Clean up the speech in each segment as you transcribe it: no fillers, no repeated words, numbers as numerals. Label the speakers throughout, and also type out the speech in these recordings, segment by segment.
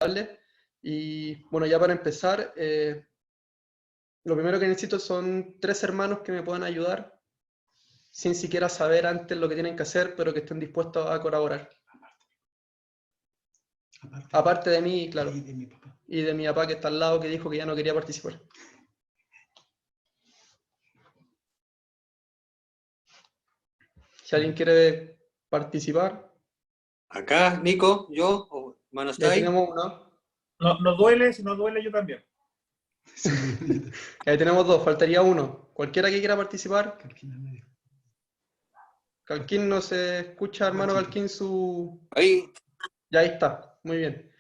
Speaker 1: darle. Y bueno, ya para empezar, lo primero que necesito son 3 hermanos que me puedan ayudar, sin siquiera saber antes lo que tienen que hacer, pero que estén dispuestos a colaborar. Aparte de mí, claro.
Speaker 2: Y de mi papá.
Speaker 1: Y de mi papá que está al lado, que dijo que ya no quería participar. Si alguien quiere participar.
Speaker 3: Acá, Nico, yo, o hermano
Speaker 1: Ya
Speaker 3: Stay.
Speaker 1: tenemos uno.
Speaker 4: No duele, si no duele yo también.
Speaker 2: Sí,
Speaker 1: Ahí tenemos 2, faltaría uno. Cualquiera que quiera participar. Calquín, no se escucha, hermano Calquín, su...
Speaker 3: Ahí.
Speaker 1: Ya ahí está, muy bien.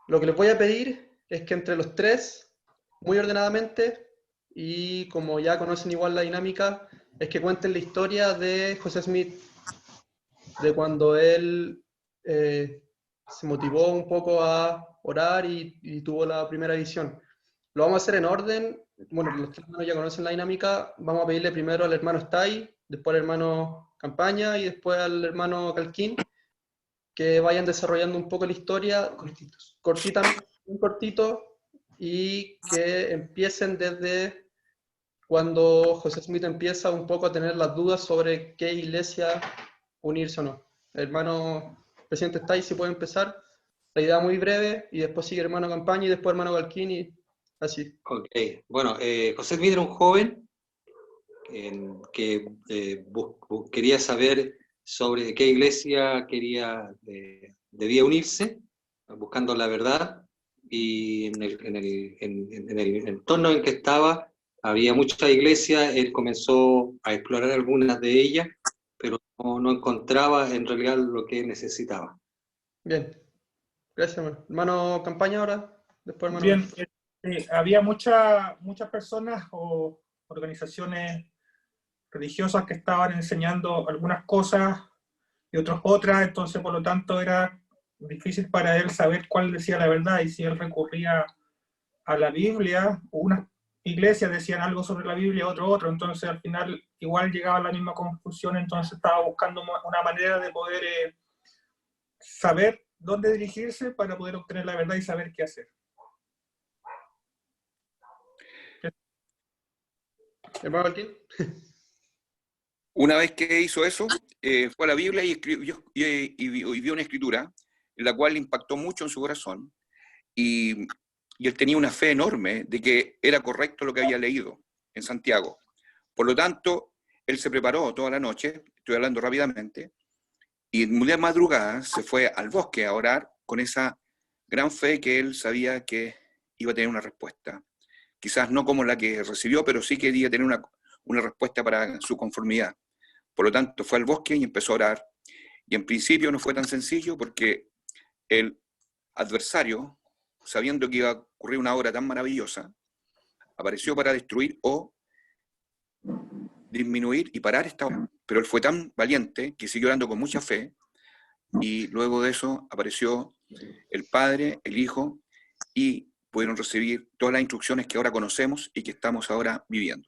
Speaker 1: Lo que les voy a pedir es que entre los 3, muy ordenadamente, y como ya conocen igual la dinámica, es que cuenten la historia de José Smith, de cuando él se motivó un poco a orar y tuvo la primera visión. Lo vamos a hacer en orden. Bueno, los 3 hermanos ya conocen la dinámica. Vamos a pedirle primero al hermano Stay, después al hermano Campaña y después al hermano Calquín, que vayan desarrollando un poco la historia, cortitamente, muy cortito, y que empiecen desde cuando José Smith empieza un poco a tener las dudas sobre qué iglesia unirse o no. El hermano presidente Stay, si puede empezar, la idea muy breve, y después sigue hermano Campaña y después hermano Calquín, y así.
Speaker 3: Ok, bueno, José Smith era un joven que quería saber sobre qué iglesia debía unirse, buscando la verdad, y en el entorno en que estaba había muchas iglesias. Él comenzó a explorar algunas de ellas, pero no encontraba en realidad lo que necesitaba.
Speaker 1: Bien, gracias, hermano. Hermano Campaña ahora, después hermano.
Speaker 4: Bien, había muchas personas o organizaciones religiosas que estaban enseñando algunas cosas y otras, entonces por lo tanto era difícil para él saber cuál decía la verdad, y si él recurría a la Biblia, unas iglesias decían algo sobre la Biblia, otro, entonces al final igual llegaba a la misma confusión, entonces estaba buscando una manera de poder saber dónde dirigirse para poder obtener la verdad y saber qué hacer.
Speaker 1: Hermano Calquín.
Speaker 5: Una vez que hizo eso, fue a la Biblia y vio una escritura en la cual le impactó mucho en su corazón, y él tenía una fe enorme de que era correcto lo que había leído en Santiago. Por lo tanto, él se preparó toda la noche, estoy hablando rápidamente, y muy de madrugada se fue al bosque a orar con esa gran fe que él sabía que iba a tener una respuesta. Quizás no como la que recibió, pero sí que iba a tener una respuesta para su conformidad. Por lo tanto, fue al bosque y empezó a orar. Y en principio no fue tan sencillo porque el adversario, sabiendo que iba a ocurrir una obra tan maravillosa, apareció para destruir o disminuir y parar esta obra. Pero él fue tan valiente que siguió orando con mucha fe, y luego de eso apareció el Padre, el Hijo, y pudieron recibir todas las instrucciones que ahora conocemos y que estamos ahora viviendo.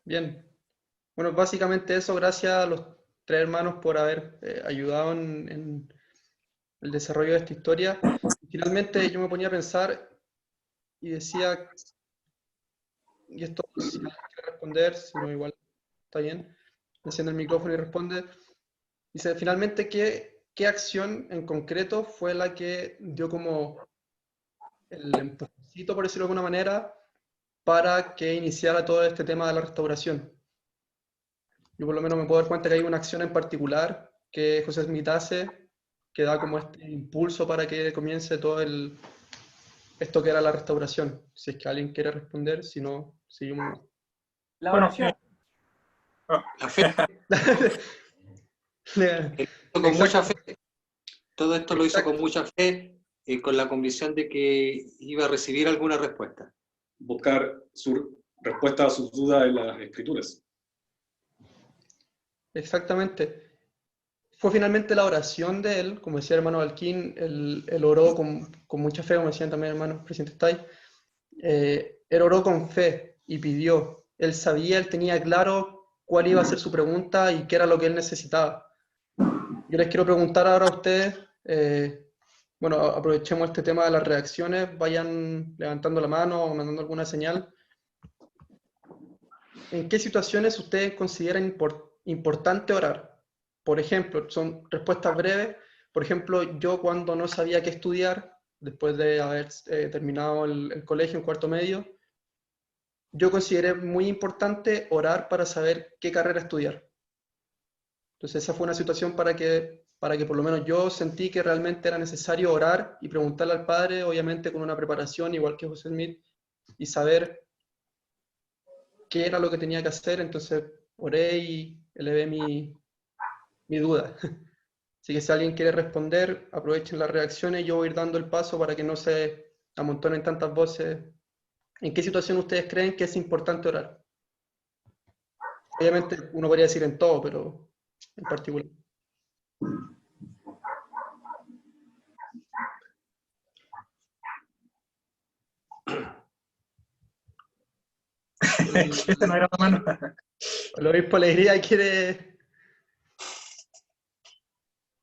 Speaker 1: Bien. Bueno, básicamente eso, gracias a los 3 hermanos por haber ayudado en el desarrollo de esta historia. Finalmente yo me ponía a pensar y decía, y esto si alguien quiere responder, si no igual está bien, enciende el micrófono y responde. Dice, finalmente, ¿qué acción en concreto fue la que dio como el empujoncito, por decirlo de alguna manera, para que iniciara todo este tema de la restauración? Yo por lo menos me puedo dar cuenta que hay una acción en particular que José Smith hace, que da como este impulso para que comience todo esto que era la restauración. Si es que alguien quiere responder, si no, seguimos.
Speaker 6: La oración.
Speaker 3: La fe. Con mucha fe. Todo esto lo hizo con mucha fe y con la convicción de que iba a recibir alguna respuesta.
Speaker 7: Buscar su respuesta a sus dudas en las escrituras.
Speaker 1: Exactamente. Fue finalmente la oración de él, como decía el hermano Alquín, él oró con mucha fe, como decían también hermanos presidente Stay. Él oró con fe y pidió. Él sabía, él tenía claro cuál iba a ser su pregunta y qué era lo que él necesitaba. Y Yo les quiero preguntar ahora a ustedes, bueno, aprovechemos este tema de las reacciones, vayan levantando la mano o mandando alguna señal. ¿En qué situaciones ustedes consideran importante orar? Por ejemplo, son respuestas breves. Por ejemplo, yo cuando no sabía qué estudiar, después de haber terminado el colegio en cuarto medio, yo consideré muy importante orar para saber qué carrera estudiar. Entonces esa fue una situación para que por lo menos yo sentí que realmente era necesario orar y preguntarle al Padre, obviamente con una preparación, igual que José Smith, y saber qué era lo que tenía que hacer. Entonces oré y elevé mi duda. Así que si alguien quiere responder, aprovechen las reacciones, yo voy a ir dando el paso para que no se amontonen tantas voces. ¿En qué situación ustedes creen que es importante orar? Obviamente uno podría decir en todo, pero en particular.
Speaker 4: Esa no era la mano.
Speaker 1: El obispo Alegría quiere...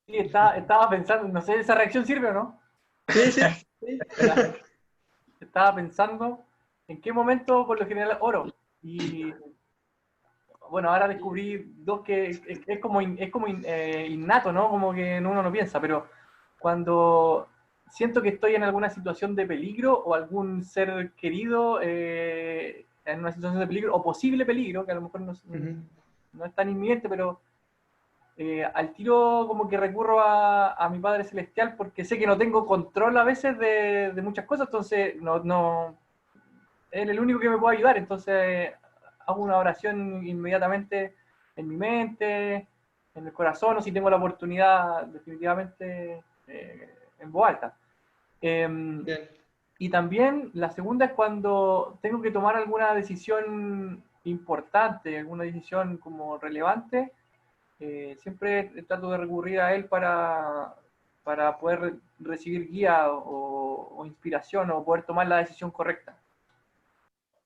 Speaker 2: Sí, estaba pensando, no sé, ¿esa reacción sirve o no?
Speaker 1: Sí, sí, sí.
Speaker 2: Estaba pensando en qué momento por lo general oro. Y bueno, ahora descubrí dos que es como innato, ¿no? Como que uno no piensa, pero cuando siento que estoy en alguna situación de peligro o algún ser querido en una situación de peligro o posible peligro, que a lo mejor no es tan inminente, pero al tiro como que recurro a mi Padre Celestial porque sé que no tengo control a veces de muchas cosas, entonces no es el único que me puede ayudar, entonces hago una oración inmediatamente en mi mente, en el corazón, o si tengo la oportunidad, definitivamente en voz alta.
Speaker 1: Bien.
Speaker 2: Y también la segunda es cuando tengo que tomar alguna decisión importante, alguna decisión como relevante, siempre trato de recurrir a él para poder recibir guía o inspiración o poder tomar la decisión correcta.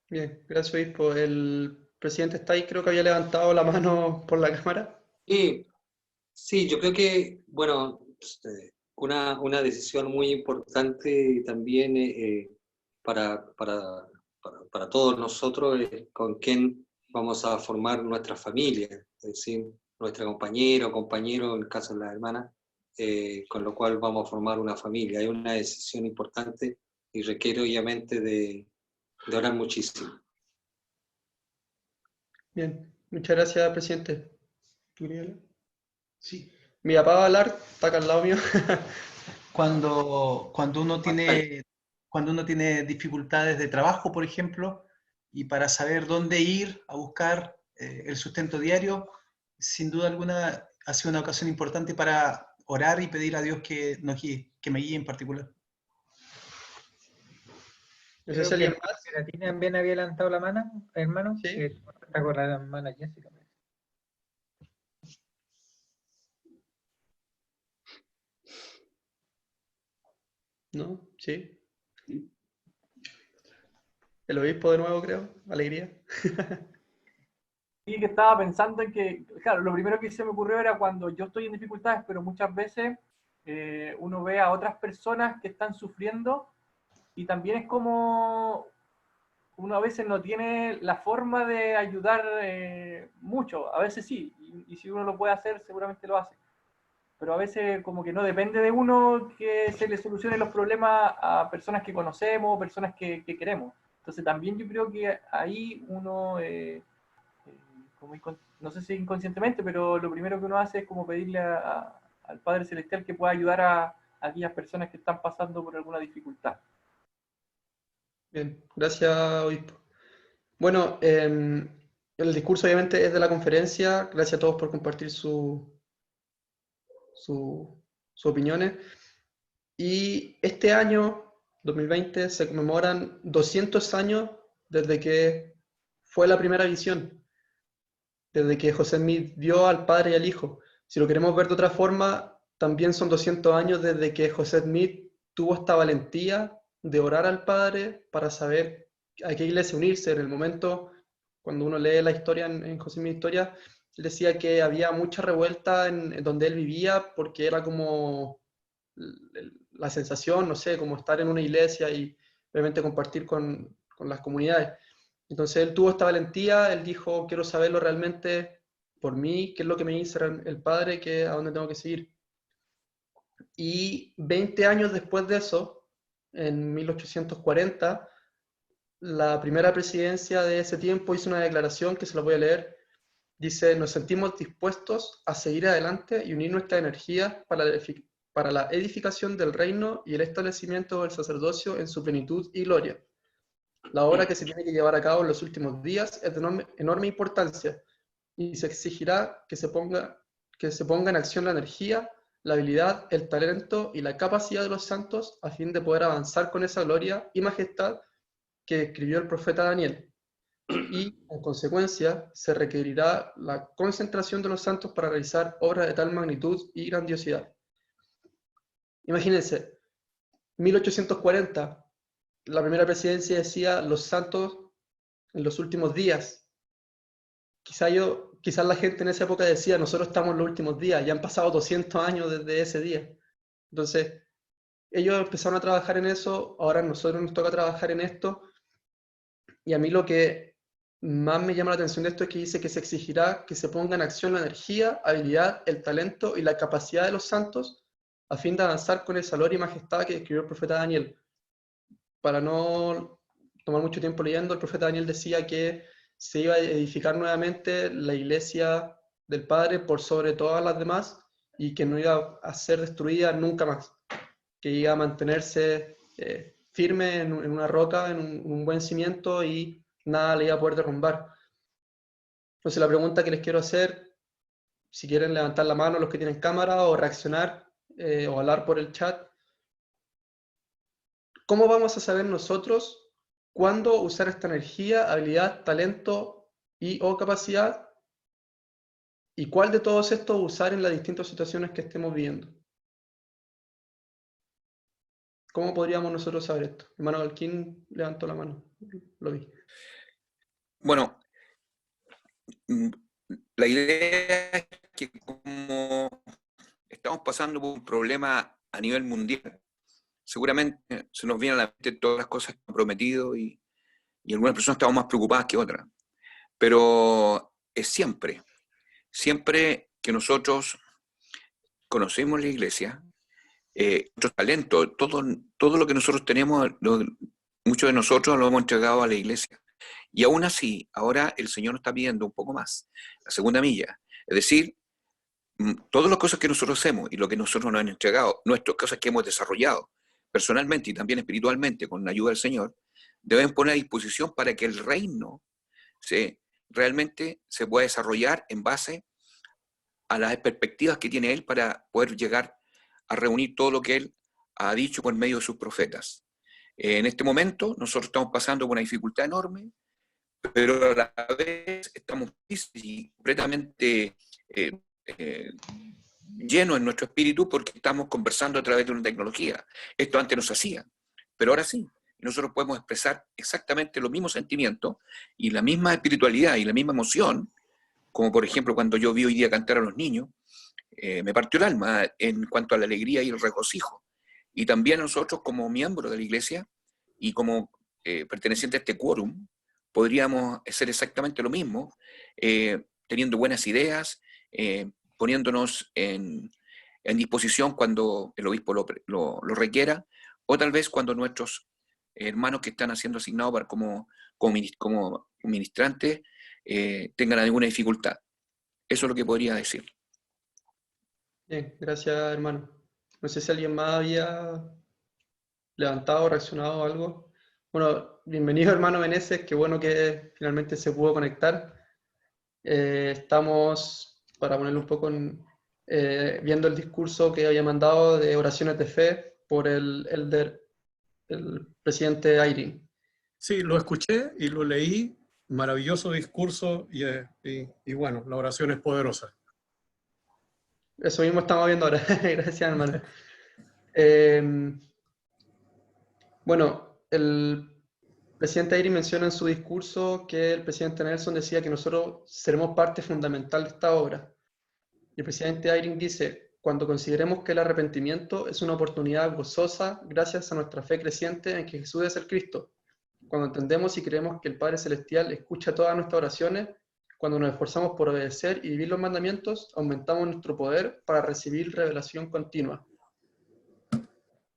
Speaker 1: Bien, gracias, obispo. El presidente está ahí, creo que había levantado la mano por la cámara.
Speaker 3: Sí, yo creo que, bueno, una decisión muy importante también para todos nosotros es con quién vamos a formar nuestra familia, es decir, nuestra compañera o compañero, en el caso de las hermanas, con lo cual vamos a formar una familia. Es una decisión importante y requiere obviamente de orar muchísimo.
Speaker 1: Bien, muchas gracias, presidente. ¿Tú querías hablar?
Speaker 6: Sí.
Speaker 1: Mi papá va a hablar, está acá al lado mío.
Speaker 6: Cuando uno tiene dificultades de trabajo, por ejemplo, y para saber dónde ir a buscar el sustento diario, sin duda alguna ha sido una ocasión importante para orar y pedir a Dios que nos guíe, que me guíe en particular.
Speaker 1: No sé
Speaker 8: Creo
Speaker 1: si
Speaker 8: que
Speaker 1: alguien más.
Speaker 8: Geratini también había levantado la mano, hermano.
Speaker 1: Sí.
Speaker 8: Está con la hermana Jessica.
Speaker 1: ¿No? Sí. El obispo de nuevo, creo. Alegría.
Speaker 2: Y que estaba pensando en que, claro, lo primero que se me ocurrió era cuando yo estoy en dificultades, pero muchas veces uno ve a otras personas que están sufriendo y también es como uno a veces no tiene la forma de ayudar mucho, a veces sí, y si uno lo puede hacer, seguramente lo hace. Pero a veces como que no depende de uno que se le solucionen los problemas a personas que conocemos, personas que queremos. Entonces también yo creo que ahí uno, no sé si inconscientemente, pero lo primero que uno hace es como pedirle al Padre Celestial que pueda ayudar a aquellas personas que están pasando por alguna dificultad.
Speaker 1: Bien, gracias, obispo. Bueno, el discurso obviamente es de la conferencia. Gracias a todos por compartir sus opiniones. Y este año, 2020, se conmemoran 200 años desde que fue la primera visión, desde que José Smith vio al Padre y al Hijo. Si lo queremos ver de otra forma, también son 200 años desde que José Smith tuvo esta valentía de orar al Padre para saber a qué iglesia unirse. En el momento, cuando uno lee la historia en José Smith Historia, Él decía que había mucha revuelta en donde él vivía porque era como la sensación, no sé, como estar en una iglesia y obviamente compartir con las comunidades. Entonces él tuvo esta valentía, él dijo, quiero saberlo realmente por mí, qué es lo que me dice el Padre, a dónde tengo que seguir. Y 20 años después de eso, en 1840, la primera presidencia de ese tiempo hizo una declaración que se la voy a leer. Dice, nos sentimos dispuestos a seguir adelante y unir nuestra energía para la edificación del reino y el establecimiento del sacerdocio en su plenitud y gloria. La obra que se tiene que llevar a cabo en los últimos días es de enorme importancia y se exigirá que se ponga en acción la energía, la habilidad, el talento y la capacidad de los santos a fin de poder avanzar con esa gloria y majestad que escribió el profeta Daniel. Y, en consecuencia, se requerirá la concentración de los santos para realizar obras de tal magnitud y grandiosidad. Imagínense, 1840, la primera presidencia decía los santos en los últimos días. Quizás la gente en esa época decía, nosotros estamos en los últimos días, ya han pasado 200 años desde ese día. Entonces, ellos empezaron a trabajar en eso, ahora a nosotros nos toca trabajar en esto, y a mí lo que más me llama la atención de esto es que dice que se exigirá que se ponga en acción la energía, habilidad, el talento y la capacidad de los santos a fin de avanzar con esa gloria y majestad que escribió el profeta Daniel. Para no tomar mucho tiempo leyendo, el profeta Daniel decía que se iba a edificar nuevamente la iglesia del Padre por sobre todas las demás y que no iba a ser destruida nunca más, que iba a mantenerse firme en una roca, en un buen cimiento y nada le iba a poder derrumbar. Entonces la pregunta que les quiero hacer, si quieren levantar la mano los que tienen cámara o reaccionar o hablar por el chat, ¿cómo vamos a saber nosotros cuándo usar esta energía, habilidad, talento y o capacidad? ¿Y cuál de todos estos usar en las distintas situaciones que estemos viviendo? ¿Cómo podríamos nosotros saber esto? Hermano Galquín levantó la mano, lo vi.
Speaker 5: Bueno, la idea es que como estamos pasando por un problema a nivel mundial, seguramente se nos vienen a la mente todas las cosas que han prometido y algunas personas estamos más preocupadas que otras. Pero es siempre que nosotros conocemos la iglesia, nuestro talento, todo lo que nosotros tenemos, muchos de nosotros lo hemos entregado a la iglesia. Y aún así, ahora el Señor nos está pidiendo un poco más, la segunda milla. Es decir, todas las cosas que nosotros hacemos y lo que nosotros nos han entregado, nuestras cosas que hemos desarrollado personalmente y también espiritualmente con la ayuda del Señor, deben poner a disposición para que el reino realmente se pueda desarrollar en base a las perspectivas que tiene Él para poder llegar a reunir todo lo que Él ha dicho por medio de sus profetas. En este momento nosotros estamos pasando por una dificultad enorme, pero a la vez estamos completamente llenos en nuestro espíritu porque estamos conversando a través de una tecnología. Esto antes no se hacía, pero ahora sí. Nosotros podemos expresar exactamente los mismos sentimientos y la misma espiritualidad y la misma emoción, como por ejemplo cuando yo vi hoy día cantar a los niños, me partió el alma en cuanto a la alegría y el regocijo. Y también nosotros como miembros de la iglesia y como pertenecientes a este quórum, podríamos hacer exactamente lo mismo, teniendo buenas ideas, poniéndonos en disposición cuando el obispo lo requiera, o tal vez cuando nuestros hermanos que están siendo asignados como ministrantes tengan alguna dificultad. Eso es lo que podría decir.
Speaker 1: Bien, gracias hermano. No sé si alguien más había levantado o reaccionado a algo. Bueno, bienvenido hermano Meneses, qué bueno que finalmente se pudo conectar. Estamos, para ponerlo un poco viendo el discurso que había mandado de oraciones de fe por el presidente Ayrin.
Speaker 7: Sí, lo escuché y lo leí, maravilloso discurso y bueno, la oración es poderosa.
Speaker 1: Eso mismo estamos viendo ahora. Gracias, hermano. Bueno, El presidente Eyring menciona en su discurso que el presidente Nelson decía que nosotros seremos parte fundamental de esta obra. Y el presidente Eyring dice, cuando consideremos que el arrepentimiento es una oportunidad gozosa gracias a nuestra fe creciente en que Jesús es el Cristo, cuando entendemos y creemos que el Padre Celestial escucha todas nuestras oraciones, cuando nos esforzamos por obedecer y vivir los mandamientos, aumentamos nuestro poder para recibir revelación continua.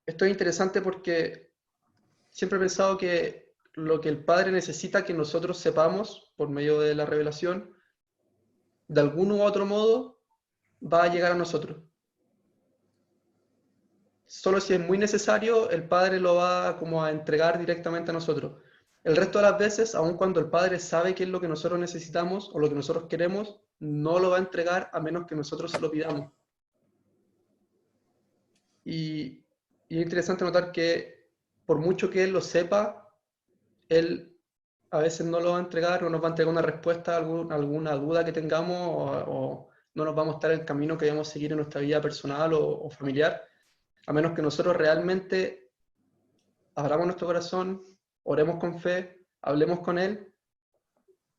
Speaker 1: Esto es interesante porque siempre he pensado que lo que el Padre necesita que nosotros sepamos por medio de la revelación, de algún u otro modo, va a llegar a nosotros. Solo si es muy necesario, el Padre lo va como a entregar directamente a nosotros. El resto de las veces, aun cuando el Padre sabe qué es lo que nosotros necesitamos o lo que nosotros queremos, no lo va a entregar a menos que nosotros se lo pidamos. Y es interesante notar que por mucho que Él lo sepa, Él a veces no lo va a entregar, no nos va a entregar una respuesta a alguna duda que tengamos o no nos va a mostrar el camino que debemos seguir en nuestra vida personal o familiar, a menos que nosotros realmente abramos nuestro corazón, oremos con fe, hablemos con Él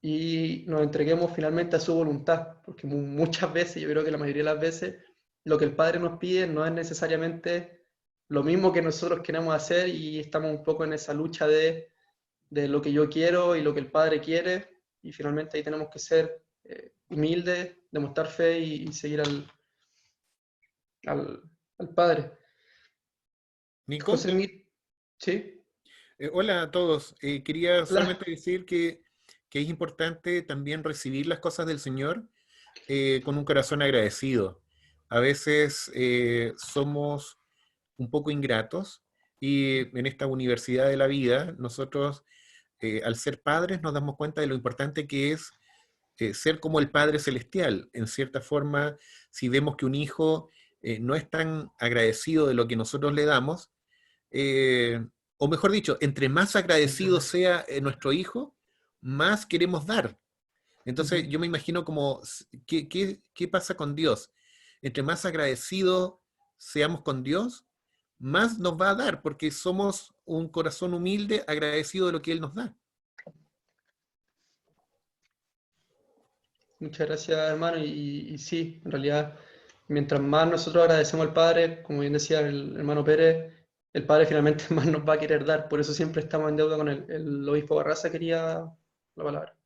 Speaker 1: y nos entreguemos finalmente a su voluntad, porque muchas veces, yo creo que la mayoría de las veces, lo que el Padre nos pide no es necesariamente lo mismo que nosotros queremos hacer y estamos un poco en esa lucha de lo que yo quiero y lo que el Padre quiere, y finalmente ahí tenemos que ser humildes, demostrar fe y seguir al Padre.
Speaker 9: Nico,
Speaker 1: José, ¿sí?
Speaker 9: hola a todos. Quería
Speaker 1: Hola.
Speaker 9: solamente decir que es importante también recibir las cosas del Señor con un corazón agradecido. A veces somos un poco ingratos y en esta universidad de la vida, nosotros al ser padres nos damos cuenta de lo importante que es ser como el Padre Celestial. En cierta forma, si vemos que un hijo no es tan agradecido de lo que nosotros le damos, o mejor dicho, entre más agradecido sea nuestro hijo, más queremos dar. Entonces yo me imagino como, ¿qué pasa con Dios? Entre más agradecidos seamos con Dios, más nos va a dar, porque somos un corazón humilde, agradecido de lo que Él nos da.
Speaker 1: Muchas gracias, hermano. Y sí, en realidad, mientras más nosotros agradecemos al Padre, como bien decía el hermano Pérez, el Padre finalmente más nos va a querer dar. Por eso siempre estamos en deuda con él. El obispo Barraza quería la palabra.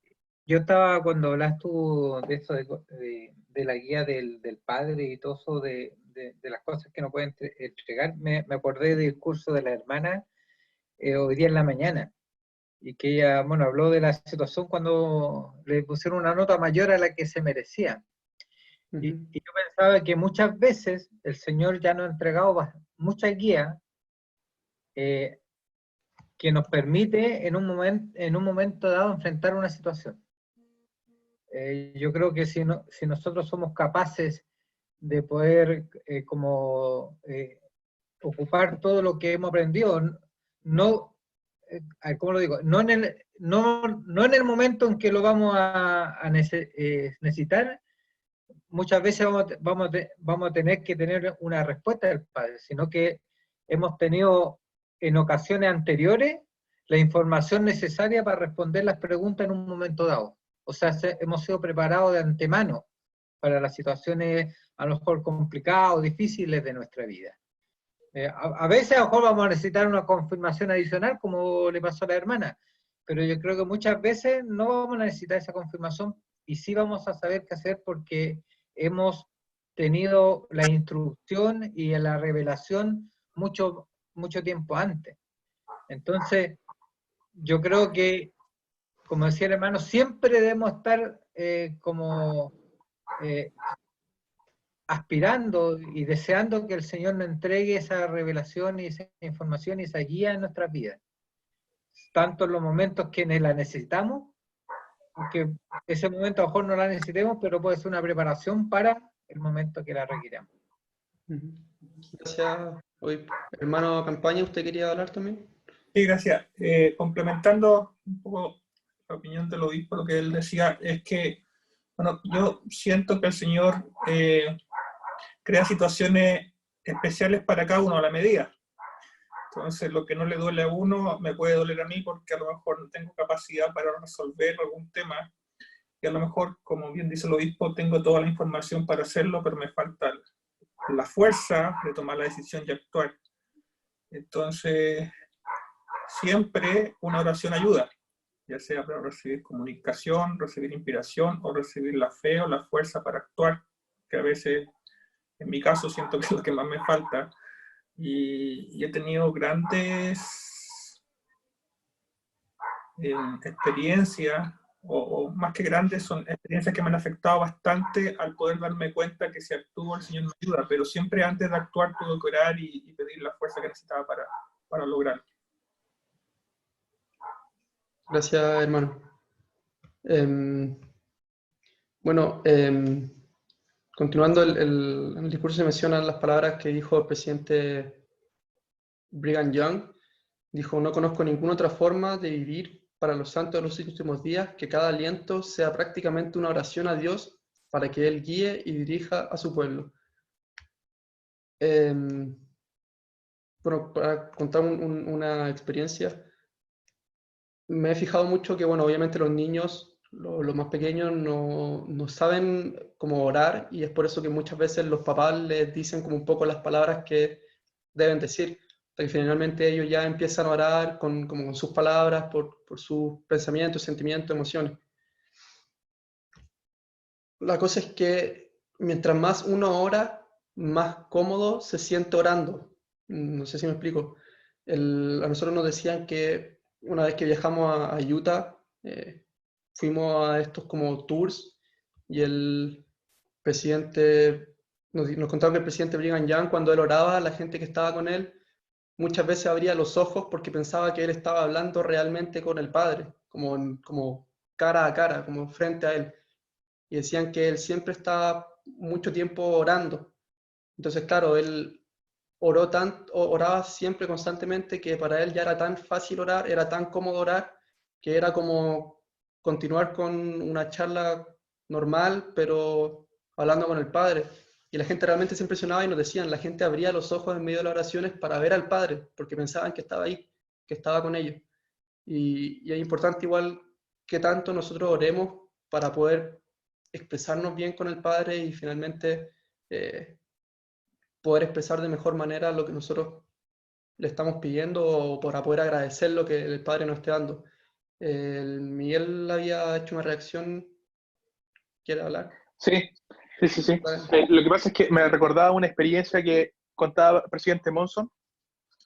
Speaker 8: Yo estaba, cuando hablas tú de eso, de la guía del Padre y todo eso, de las cosas que nos pueden entregar, me acordé del curso de la hermana hoy día en la mañana, y que ella, bueno, habló de la situación cuando le pusieron una nota mayor a la que se merecía. Y yo pensaba que muchas veces el Señor ya nos ha entregado mucha guía que nos permite en un momento dado enfrentar una situación. Yo creo que si nosotros somos capaces de poder ocupar todo lo que hemos aprendido, no, ¿cómo lo digo? No en el momento en que lo vamos a necesitar, muchas veces vamos a tener que tener una respuesta del Padre, sino que hemos tenido en ocasiones anteriores la información necesaria para responder las preguntas en un momento dado. O sea, hemos sido preparados de antemano para las situaciones a lo mejor complicadas o difíciles de nuestra vida. A veces a lo mejor vamos a necesitar una confirmación adicional, como le pasó a la hermana, pero yo creo que muchas veces no vamos a necesitar esa confirmación y sí vamos a saber qué hacer porque hemos tenido la instrucción y la revelación mucho tiempo antes. Entonces, yo creo que, como decía el hermano, siempre debemos estar aspirando y deseando que el Señor nos entregue esa revelación y esa información y esa guía en nuestras vidas. Tanto en los momentos que la necesitamos, porque ese momento a lo mejor no la necesitemos, pero puede ser una preparación para el momento que la requiramos.
Speaker 1: Gracias. Hoy, hermano Campaña, ¿usted quería hablar también?
Speaker 4: Sí, gracias. Complementando un poco la opinión del obispo, lo que él decía es que, bueno, yo siento que el Señor crea situaciones especiales para cada uno a la medida. Entonces, lo que no le duele a uno me puede doler a mí porque a lo mejor no tengo capacidad para resolver algún tema. Y a lo mejor, como bien dice el obispo, tengo toda la información para hacerlo, pero me falta la fuerza de tomar la decisión y actuar. Entonces, siempre una oración ayuda, ya sea para recibir comunicación, recibir inspiración o recibir la fe o la fuerza para actuar, que a veces, en mi caso, siento que es lo que más me falta. Y he tenido grandes experiencias, o más que grandes, son experiencias que me han afectado bastante al poder darme cuenta que si actúo el Señor me ayuda, pero siempre antes de actuar tuve que orar y pedir la fuerza que necesitaba para lograrlo.
Speaker 1: Gracias, hermano. Bueno, continuando en el discurso se mencionan las palabras que dijo el presidente Brigham Young. Dijo: no conozco ninguna otra forma de vivir para los santos de los últimos días que cada aliento sea prácticamente una oración a Dios para que Él guíe y dirija a su pueblo. Bueno, para contar una experiencia, me he fijado mucho que, bueno, obviamente los niños, los más pequeños, no saben cómo orar, y es por eso que muchas veces los papás les dicen como un poco las palabras que deben decir, hasta que finalmente ellos ya empiezan a orar como con sus palabras, por sus pensamientos, sentimientos, emociones. La cosa es que mientras más uno ora, más cómodo se siente orando. No sé si me explico. A nosotros nos decían que una vez que viajamos a Utah, fuimos a estos como tours, y el presidente, nos contaron que el presidente Brigham Young, cuando él oraba, la gente que estaba con él muchas veces abría los ojos porque pensaba que él estaba hablando realmente con el Padre, como cara a cara, como frente a él. Y decían que él siempre estaba mucho tiempo orando. Entonces, claro, él oraba siempre constantemente, que para él ya era tan fácil orar, era tan cómodo orar, que era como continuar con una charla normal, pero hablando con el Padre. Y la gente realmente se impresionaba y nos decían, la gente abría los ojos en medio de las oraciones para ver al Padre, porque pensaban que estaba ahí, que estaba con ellos. Y es importante igual que tanto nosotros oremos para poder expresarnos bien con el Padre y finalmente poder expresar de mejor manera lo que nosotros le estamos pidiendo, o para poder agradecer lo que el Padre nos esté dando. Miguel había hecho una reacción. ¿Quiere hablar?
Speaker 10: Sí.
Speaker 1: Vale.
Speaker 10: Lo que pasa es que me recordaba una experiencia que contaba el presidente Monson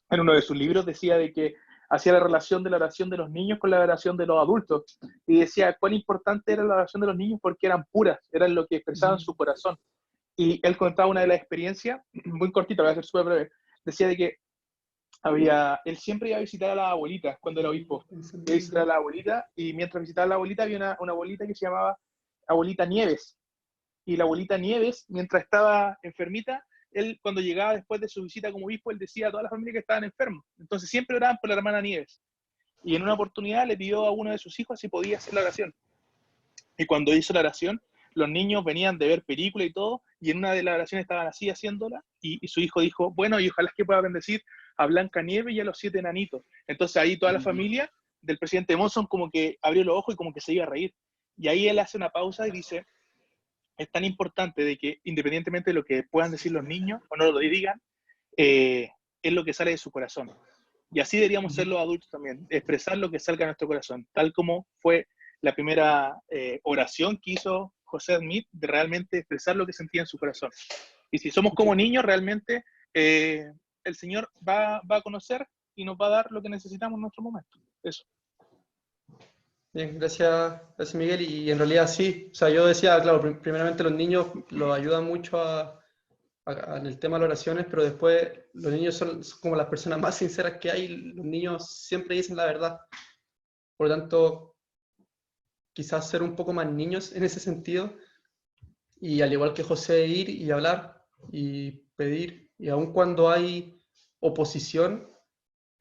Speaker 10: en uno de sus libros. Decía de que hacía la relación de la oración de los niños con la oración de los adultos, y decía cuán importante era la oración de los niños porque eran puras, eran lo que expresaban su corazón. Y él contaba una de las experiencias, muy cortita, voy a ser súper breve. Decía de que él siempre iba a visitar a la abuelita cuando era obispo. Iba a visitar a la abuelita, y mientras visitaba a la abuelita había una abuelita que se llamaba Abuelita Nieves. Y la abuelita Nieves, mientras estaba enfermita, él, cuando llegaba después de su visita como obispo, él decía a toda la familia que estaban enfermos. Entonces siempre oraban por la hermana Nieves. Y en una oportunidad le pidió a uno de sus hijos si podía hacer la oración. Y cuando hizo la oración, los niños venían de ver película y todo, y en una de las oraciones estaban así haciéndola, y su hijo dijo, bueno, y ojalá que pueda bendecir a Blanca Nieves y a los 7 enanitos. Entonces ahí toda la familia del presidente Monson como que abrió los ojos y como que se iba a reír. Y ahí él hace una pausa y dice, es tan importante de que independientemente de lo que puedan decir los niños o no lo digan, es lo que sale de su corazón. Y así deberíamos ser los adultos también, expresar lo que salga de nuestro corazón, tal como fue la primera oración que hizo José Smith, de realmente expresar lo que sentía en su corazón. Y si somos como niños, realmente el Señor va a conocer y nos va a dar lo que necesitamos en nuestro momento. Eso.
Speaker 1: Bien, gracias Miguel. Y en realidad sí, o sea, yo decía, claro, primeramente los niños los ayudan mucho en el tema de las oraciones, pero después los niños son como las personas más sinceras que hay. Los niños siempre dicen la verdad. Por lo tanto, quizás ser un poco más niños en ese sentido, y al igual que José, ir y hablar y pedir, y aun cuando hay oposición,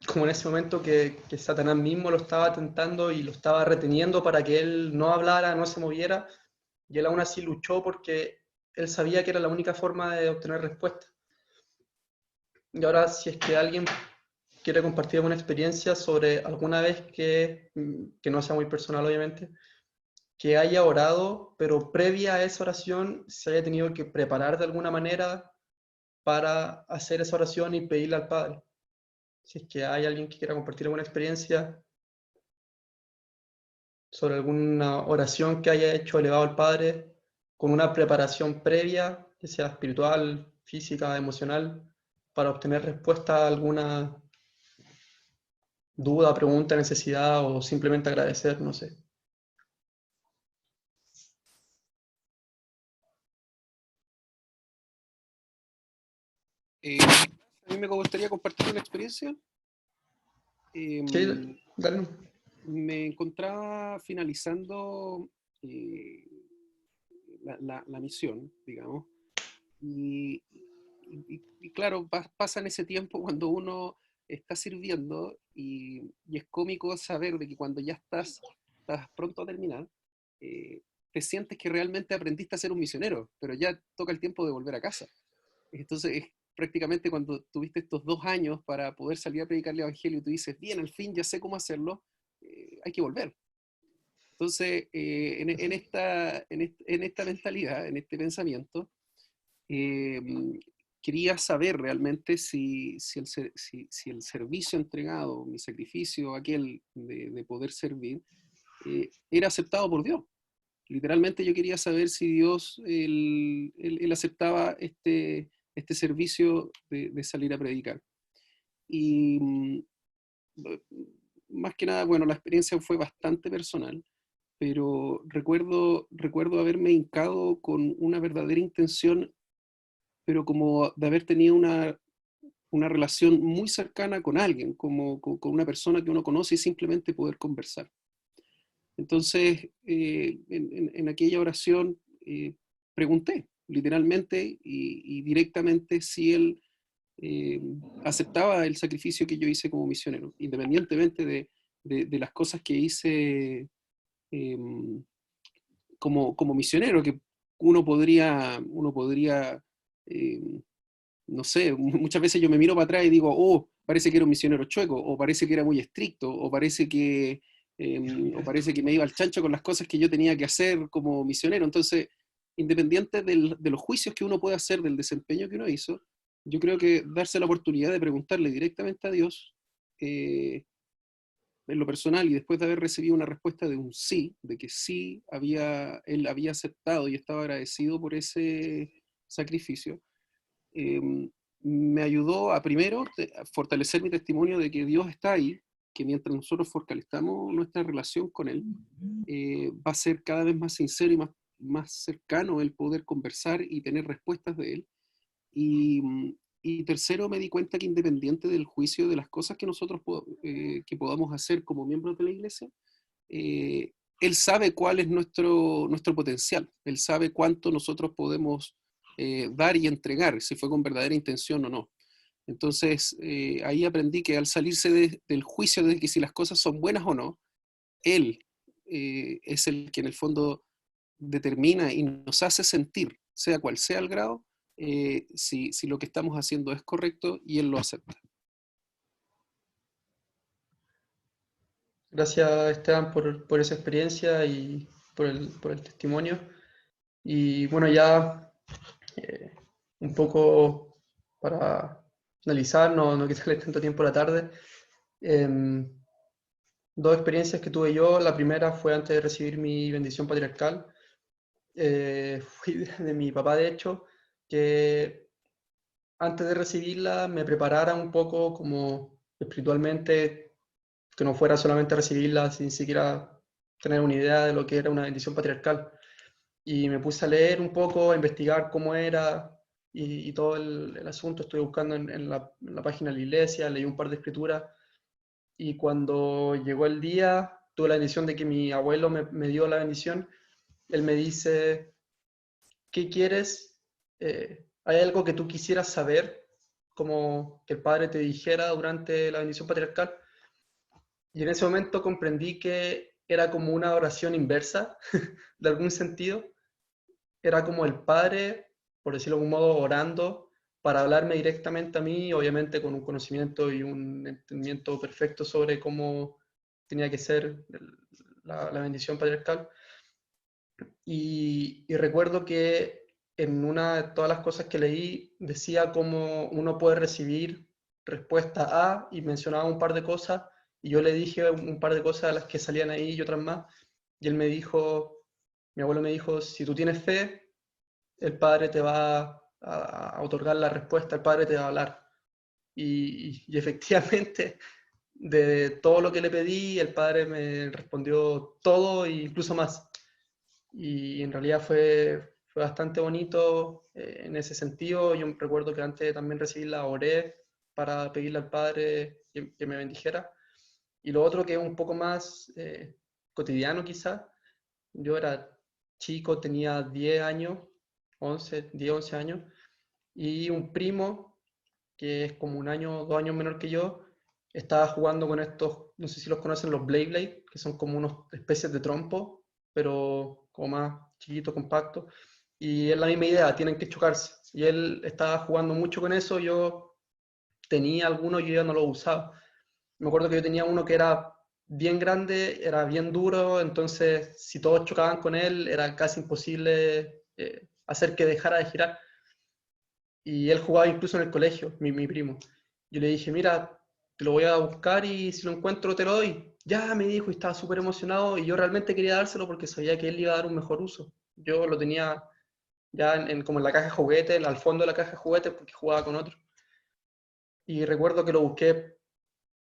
Speaker 1: como en ese momento que Satanás mismo lo estaba tentando y lo estaba reteniendo para que él no hablara, no se moviera, y él aún así luchó porque él sabía que era la única forma de obtener respuesta. Y ahora, si es que alguien quiere compartir alguna experiencia sobre alguna vez que no sea muy personal, obviamente, que haya orado, pero previa a esa oración se haya tenido que preparar de alguna manera para hacer esa oración y pedirle al Padre. Si es que hay alguien que quiera compartir alguna experiencia sobre alguna oración que haya hecho elevado al Padre con una preparación previa, que sea espiritual, física, emocional, para obtener respuesta a alguna duda, pregunta, necesidad o simplemente agradecer, no sé.
Speaker 11: A mí me gustaría compartir una experiencia.
Speaker 1: Sí, dale.
Speaker 11: Me encontraba finalizando la misión, digamos, y claro, pasa en ese tiempo cuando uno está sirviendo y es cómico saber de que cuando ya estás pronto a terminar, te sientes que realmente aprendiste a ser un misionero, pero ya toca el tiempo de volver a casa. Entonces, prácticamente cuando tuviste estos 2 años para poder salir a predicar el Evangelio y tú dices, bien, al fin ya sé cómo hacerlo, hay que volver. Entonces, en esta mentalidad, en este pensamiento, quería saber realmente si el servicio entregado, mi sacrificio aquel de poder servir, era aceptado por Dios. Literalmente yo quería saber si Dios, él aceptaba este servicio de salir a predicar. Y más que nada, bueno, la experiencia fue bastante personal, pero recuerdo haberme hincado con una verdadera intención, pero como de haber tenido una relación muy cercana con alguien, como con una persona que uno conoce y simplemente poder conversar. Entonces, en aquella oración pregunté literalmente y directamente si él aceptaba el sacrificio que yo hice como misionero, independientemente de las cosas que hice como misionero, que uno podría no sé, muchas veces yo me miro para atrás y digo, oh, parece que era un misionero chueco, o parece que era muy estricto, o parece que me iba al chancho con las cosas que yo tenía que hacer como misionero. Entonces, independiente de los juicios que uno puede hacer del desempeño que uno hizo, yo creo que darse la oportunidad de preguntarle directamente a Dios, en lo personal, y después de haber recibido una respuesta de un sí, de que sí él había aceptado y estaba agradecido por ese sacrificio, me ayudó a primero a fortalecer mi testimonio de que Dios está ahí, que mientras nosotros fortalezcamos nuestra relación con Él, va a ser cada vez más sincero y más cercano el poder conversar y tener respuestas de Él. Y tercero, me di cuenta que independiente del juicio de las cosas que nosotros que podamos hacer como miembros de la iglesia, Él sabe cuál es nuestro potencial, Él sabe cuánto nosotros podemos dar y entregar, si fue con verdadera intención o no. Entonces, ahí aprendí que al salirse del juicio de que si las cosas son buenas o no, Él es el que en el fondo determina y nos hace sentir, sea cual sea el grado, si lo que estamos haciendo es correcto y Él lo acepta.
Speaker 1: Gracias, Esteban, por esa experiencia y por el testimonio. Y bueno, ya un poco para finalizar, no quitarle tanto tiempo a la tarde. 2 experiencias que tuve yo. La primera fue antes de recibir mi bendición patriarcal. Fui de mi papá, de hecho, que antes de recibirla me preparara un poco como espiritualmente, que no fuera solamente recibirla sin siquiera tener una idea de lo que era una bendición patriarcal. Y me puse a leer un poco, a investigar cómo era y todo el asunto. Estuve buscando en la página de la iglesia, leí un par de escrituras. Y cuando llegó el día, tuve la bendición de que mi abuelo me dio la bendición. Él me dice, ¿qué quieres? ¿Hay algo que tú quisieras saber? Como que el padre te dijera durante la bendición patriarcal. Y en ese momento comprendí que era como una oración inversa, de algún sentido. Era como el padre, por decirlo de algún modo, orando para hablarme directamente a mí, obviamente con un conocimiento y un entendimiento perfecto sobre cómo tenía que ser la bendición patriarcal. Y recuerdo que en una de todas las cosas que leí decía cómo uno puede recibir respuesta A y mencionaba un par de cosas y yo le dije un par de cosas a las que salían ahí y otras más y él me dijo, mi abuelo me dijo, si tú tienes fe, el Padre te va a otorgar la respuesta, el Padre te va a hablar. Y efectivamente, de todo lo que le pedí, el Padre me respondió todo e incluso más. Y en realidad fue bastante bonito en ese sentido. Yo recuerdo que antes de también recibirla oré para pedirle al Padre que me bendijera. Y lo otro que es un poco más cotidiano quizás, yo era chico, tenía 10 años, 10, 11 años, y un primo, que es como un año, 2 años menor que yo, estaba jugando con estos, no sé si los conocen, los Blade Blade, que son como unas especies de trompo, pero como más chiquito, compacto. Y es la misma idea, tienen que chocarse. Y él estaba jugando mucho con eso, yo tenía algunos y yo ya no los usaba. Me acuerdo que yo tenía uno que era bien grande, era bien duro, entonces si todos chocaban con él era casi imposible hacer que dejara de girar. Y él jugaba incluso en el colegio, mi primo. Yo le dije, mira, te lo voy a buscar y si lo encuentro te lo doy. Ya me dijo y estaba súper emocionado y yo realmente quería dárselo porque sabía que él iba a dar un mejor uso. Yo lo tenía ya como en la caja de juguetes, al fondo de la caja de juguetes porque jugaba con otro. Y recuerdo que lo busqué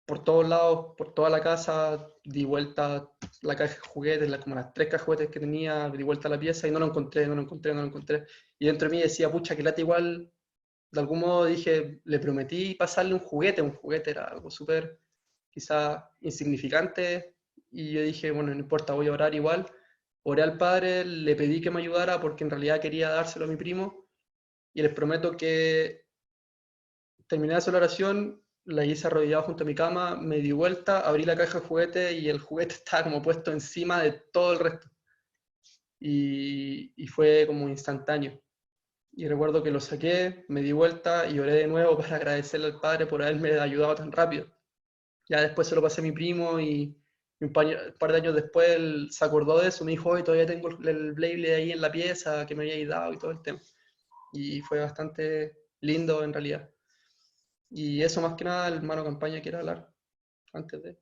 Speaker 1: por todos lados, por toda la casa, di vuelta la caja de juguetes, como las 3 cajas de juguetes que tenía, di vuelta a la pieza y no lo encontré, no lo encontré, no lo encontré. Y dentro de mí decía, pucha, que lata igual. De algún modo dije, le prometí pasarle un juguete era algo súper quizá insignificante, y yo dije, bueno, no importa, voy a orar igual. Oré al Padre, le pedí que me ayudara porque en realidad quería dárselo a mi primo, y les prometo que terminé esa oración, la hice arrodillado junto a mi cama, me di vuelta, abrí la caja de juguete y el juguete estaba como puesto encima de todo el resto. Y fue como instantáneo. Y recuerdo que lo saqué, me di vuelta y oré de nuevo para agradecerle al Padre por haberme ayudado tan rápido. Ya después se lo pasé a mi primo y un par de años después él se acordó de eso, me dijo, hoy todavía tengo el Blade ahí en la pieza que me había dado y todo el tema. Y fue bastante lindo en realidad. Y eso más que nada el hermano Campaña quiere hablar antes de...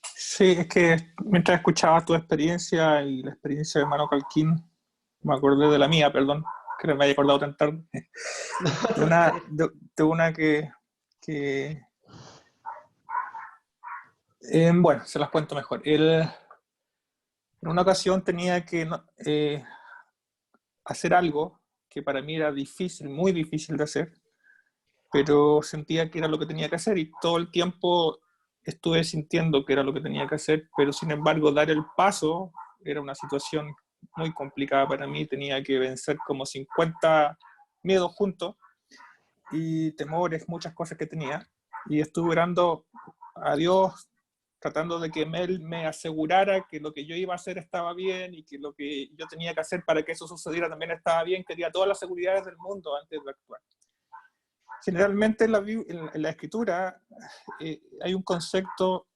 Speaker 4: Sí, es que mientras escuchaba tu experiencia y la experiencia de hermano Calquín, me acordé de la mía, perdón, que no me haya acordado tan tarde, de una que bueno, se las cuento mejor. En una ocasión tenía que hacer algo que para mí era difícil, muy difícil de hacer, pero sentía que era lo que tenía que hacer y todo el tiempo estuve sintiendo que era lo que tenía que hacer, pero sin embargo dar el paso era una situación muy complicada para mí, tenía que vencer como 50 miedos juntos y temores, muchas cosas que tenía, y estuve orando a Dios, tratando de que Él me asegurara que lo que yo iba a hacer estaba bien y que lo que yo tenía que hacer para que eso sucediera también estaba bien. Quería todas las seguridades del mundo antes de actuar. Generalmente en la escritura hay un concepto,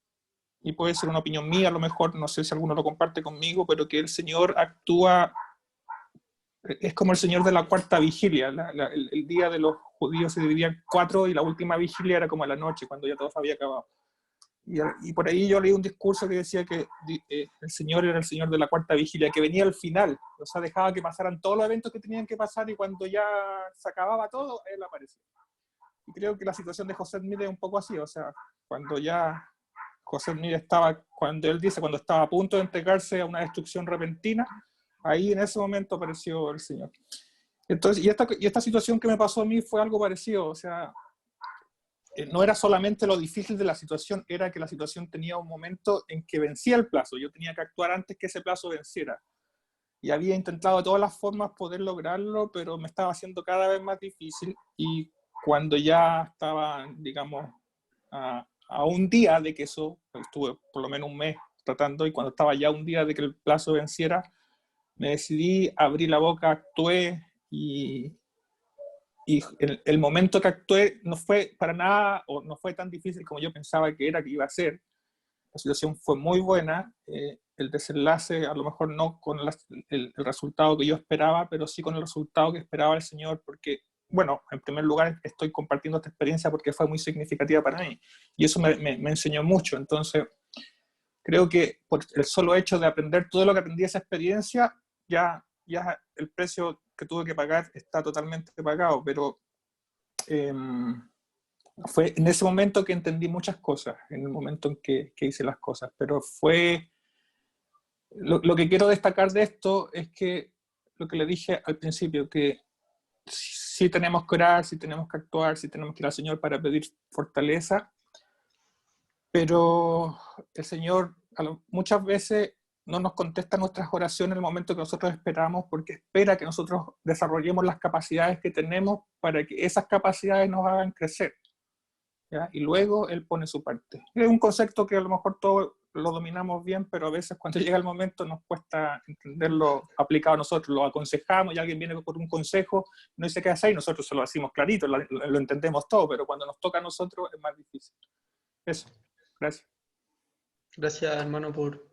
Speaker 4: y puede ser una opinión mía, a lo mejor, no sé si alguno lo comparte conmigo, pero que el Señor actúa, es como el Señor de la cuarta vigilia. El día de los judíos se dividía en 4 y la última vigilia era como a la noche, cuando ya todo se había acabado. Y por ahí yo leí un discurso que decía que el Señor era el Señor de la cuarta vigilia, que venía al final, o sea, dejaba que pasaran todos los eventos que tenían que pasar y cuando ya se acababa todo, Él aparecía. Y creo que la situación de José Smith es un poco así, o sea, cuando ya José Smith estaba, cuando él dice, cuando estaba a punto de entregarse a una destrucción repentina, ahí en ese momento apareció el Señor. Entonces, y esta situación que me pasó a mí fue algo parecido, o sea, no era solamente lo difícil de la situación, era que la situación tenía un momento en que vencía el plazo, yo tenía que actuar antes que ese plazo venciera. Y había intentado de todas las formas poder lograrlo, pero me estaba haciendo cada vez más difícil, y cuando ya estaba, digamos, a un día de que eso, estuve por lo menos un mes tratando, y cuando estaba ya un día de que el plazo venciera, me decidí, abrí la boca, actué, y y el momento que actué no fue para nada, o no fue tan difícil como yo pensaba que iba a ser. La situación fue muy buena, el desenlace a lo mejor no con el resultado que yo esperaba, pero sí con el resultado que esperaba el Señor, porque, bueno, en primer lugar estoy compartiendo esta experiencia porque fue muy significativa para mí, y eso me enseñó mucho. Entonces, creo que por el solo hecho de aprender todo lo que aprendí de esa experiencia, ya el precio que tuve que pagar está totalmente pagado, pero fue en ese momento que entendí muchas cosas, en el momento en que hice las cosas, pero fue... Lo que quiero destacar de esto es que, lo que le dije al principio, que sí tenemos que orar, sí tenemos que actuar, sí tenemos que ir al Señor para pedir fortaleza, pero el Señor muchas veces no nos contesta nuestras oraciones en el momento que nosotros esperamos, porque espera que nosotros desarrollemos las capacidades que tenemos para que esas capacidades nos hagan crecer, ¿ya? Y luego Él pone su parte. Es un concepto que a lo mejor todos lo dominamos bien, pero a veces cuando llega el momento nos cuesta entenderlo aplicado a nosotros. Lo aconsejamos y alguien viene con un consejo, no dice qué hacer y nosotros se lo decimos clarito, lo entendemos todo, pero cuando nos toca a nosotros es más difícil. Eso. Gracias.
Speaker 1: Gracias, hermano, por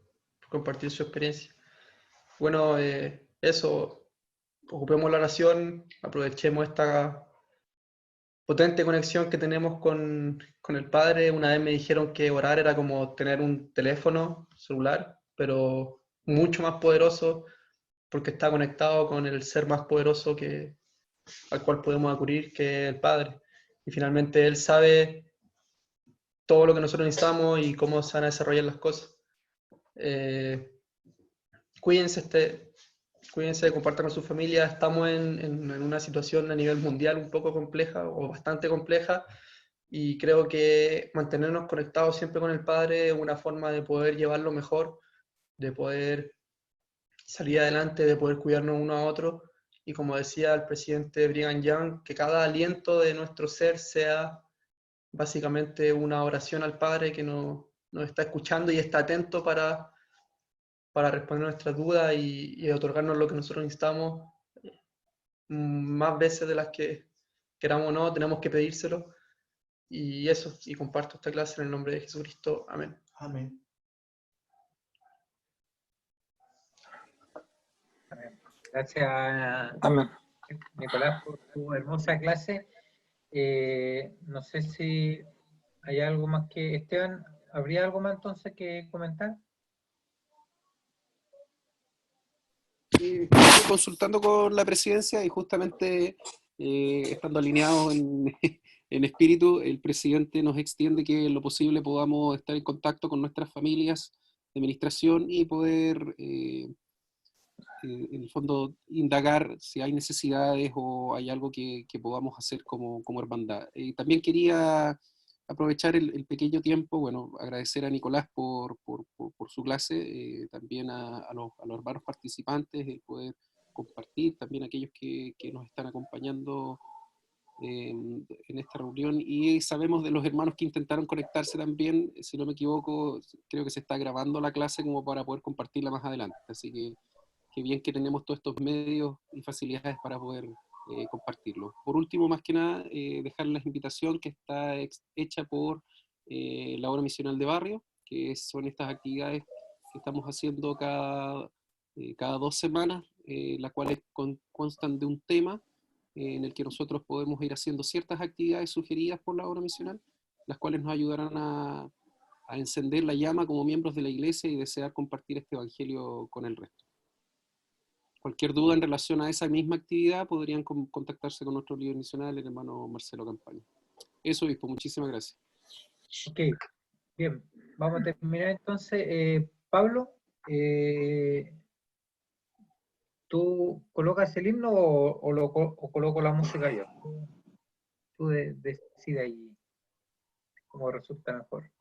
Speaker 1: compartir su experiencia. Bueno, eso, ocupemos la oración, aprovechemos esta potente conexión que tenemos con el Padre. Una vez me dijeron que orar era como tener un teléfono celular, pero mucho más poderoso porque está conectado con el ser más poderoso al cual podemos acudir, que es el Padre. Y finalmente Él sabe todo lo que nosotros necesitamos y cómo se van a desarrollar las cosas. Cuídense, compartan con su familia. Estamos en una situación a nivel mundial un poco compleja o bastante compleja, y creo que mantenernos conectados siempre con el Padre es una forma de poder llevarlo mejor, de poder salir adelante, de poder cuidarnos uno a otro. Y como decía el presidente Brigham Young, que cada aliento de nuestro ser sea básicamente una oración al Padre que nos está escuchando y está atento para responder nuestras dudas y otorgarnos lo que nosotros necesitamos más veces de las que queramos o no, tenemos que pedírselo. Y eso, y comparto esta clase en el nombre de Jesucristo. Amén.
Speaker 6: Amén.
Speaker 8: Gracias,
Speaker 4: Amén.
Speaker 8: Nicolás, por tu hermosa clase. No sé si hay algo más que... Esteban, ¿habría algo más entonces que comentar?
Speaker 11: Estoy consultando con la presidencia y justamente estando alineados en espíritu, el presidente nos extiende que en lo posible podamos estar en contacto con nuestras familias de administración y poder, en el fondo, indagar si hay necesidades o hay algo que podamos hacer como hermandad. También quería aprovechar el pequeño tiempo, bueno, agradecer a Nicolás por su clase, también a los hermanos participantes, el poder compartir, también a aquellos que nos están acompañando en esta reunión, y sabemos de los hermanos que intentaron conectarse también, si no me equivoco, creo que se está grabando la clase como para poder compartirla más adelante, así que qué bien que tenemos todos estos medios y facilidades para poder compartirlo. Por último, más que nada, dejar la invitación que está hecha por la obra misional de barrio, que son estas actividades que estamos haciendo cada 2 semanas, las cuales constan de un tema en el que nosotros podemos ir haciendo ciertas actividades sugeridas por la obra misional, las cuales nos ayudarán a encender la llama como miembros de la iglesia y desear compartir este evangelio con el resto. Cualquier duda en relación a esa misma actividad podrían contactarse con nuestro líder misional, el hermano Marcelo Campaña. Eso, obispo, muchísimas gracias.
Speaker 8: Ok, bien, vamos a terminar entonces. Pablo, ¿tú colocas el himno o coloco la música yo? Tú decides ahí cómo resulta mejor.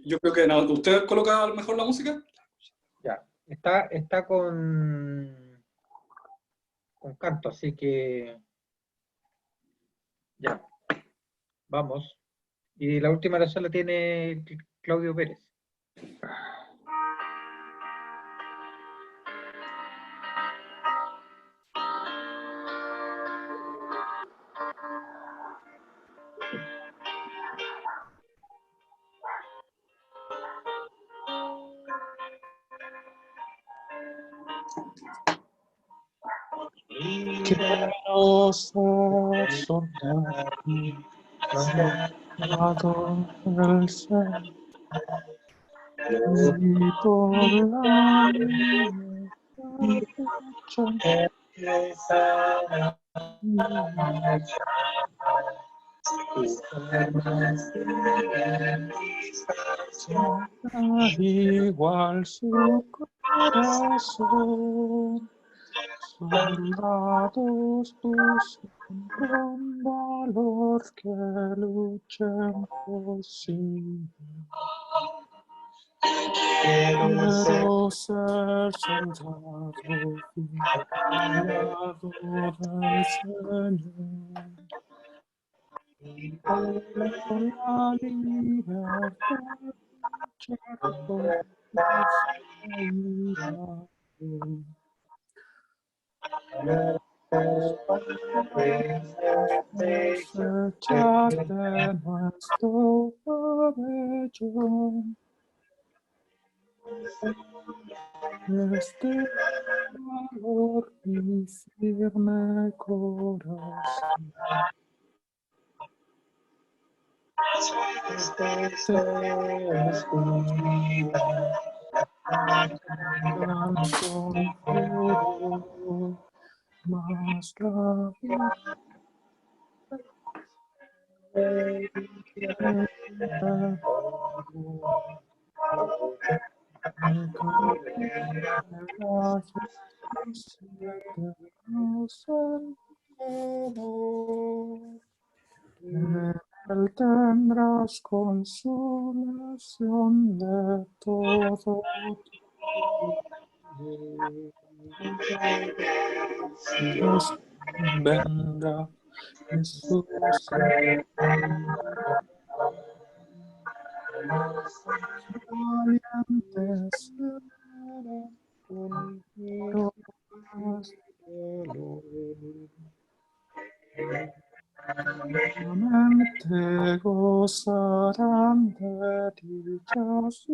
Speaker 12: Yo creo que no. ¿Usted coloca a lo mejor la música?
Speaker 8: Ya, está con canto, así que ya, vamos. Y la última oración la tiene Claudio Pérez.
Speaker 10: Quiero ser soldado del Señor y por la lucha igual su corazón. Soldados buscan con valor que luchen por sí. Quiero ser soldado fiado del Señor. Y por la libertad luchar por cosechar de nuestro pabellón. Este valor y firme corazón. Canción puro, más la Él tendrás consolación de todo. Dios venga, Jesús. Valientes serán contigo solamente gozarán de dichas y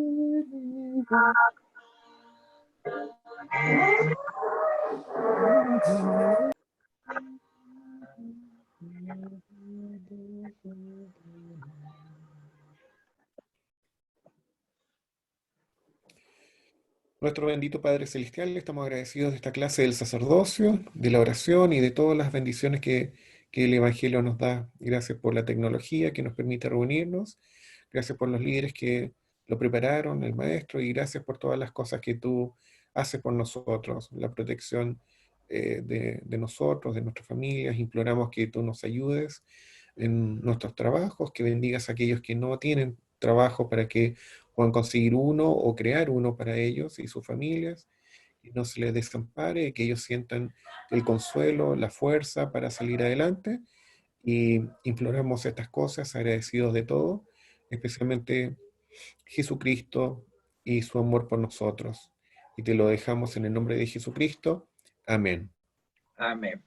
Speaker 9: Nuestro bendito Padre Celestial, estamos agradecidos de esta clase del sacerdocio, de la oración y de todas las bendiciones que el Evangelio nos da. Gracias por la tecnología que nos permite reunirnos, gracias por los líderes que lo prepararon, el maestro, y gracias por todas las cosas que tú haces por nosotros, la protección de nosotros, de nuestras familias. Imploramos que tú nos ayudes en nuestros trabajos, que bendigas a aquellos que no tienen trabajo para que puedan conseguir uno o crear uno para ellos y sus familias, y no se les desampare, que ellos sientan el consuelo, la fuerza para salir adelante, y imploramos estas cosas agradecidos de todo, especialmente Jesucristo y su amor por nosotros, y te lo dejamos en el nombre de Jesucristo. Amén.
Speaker 13: Amén.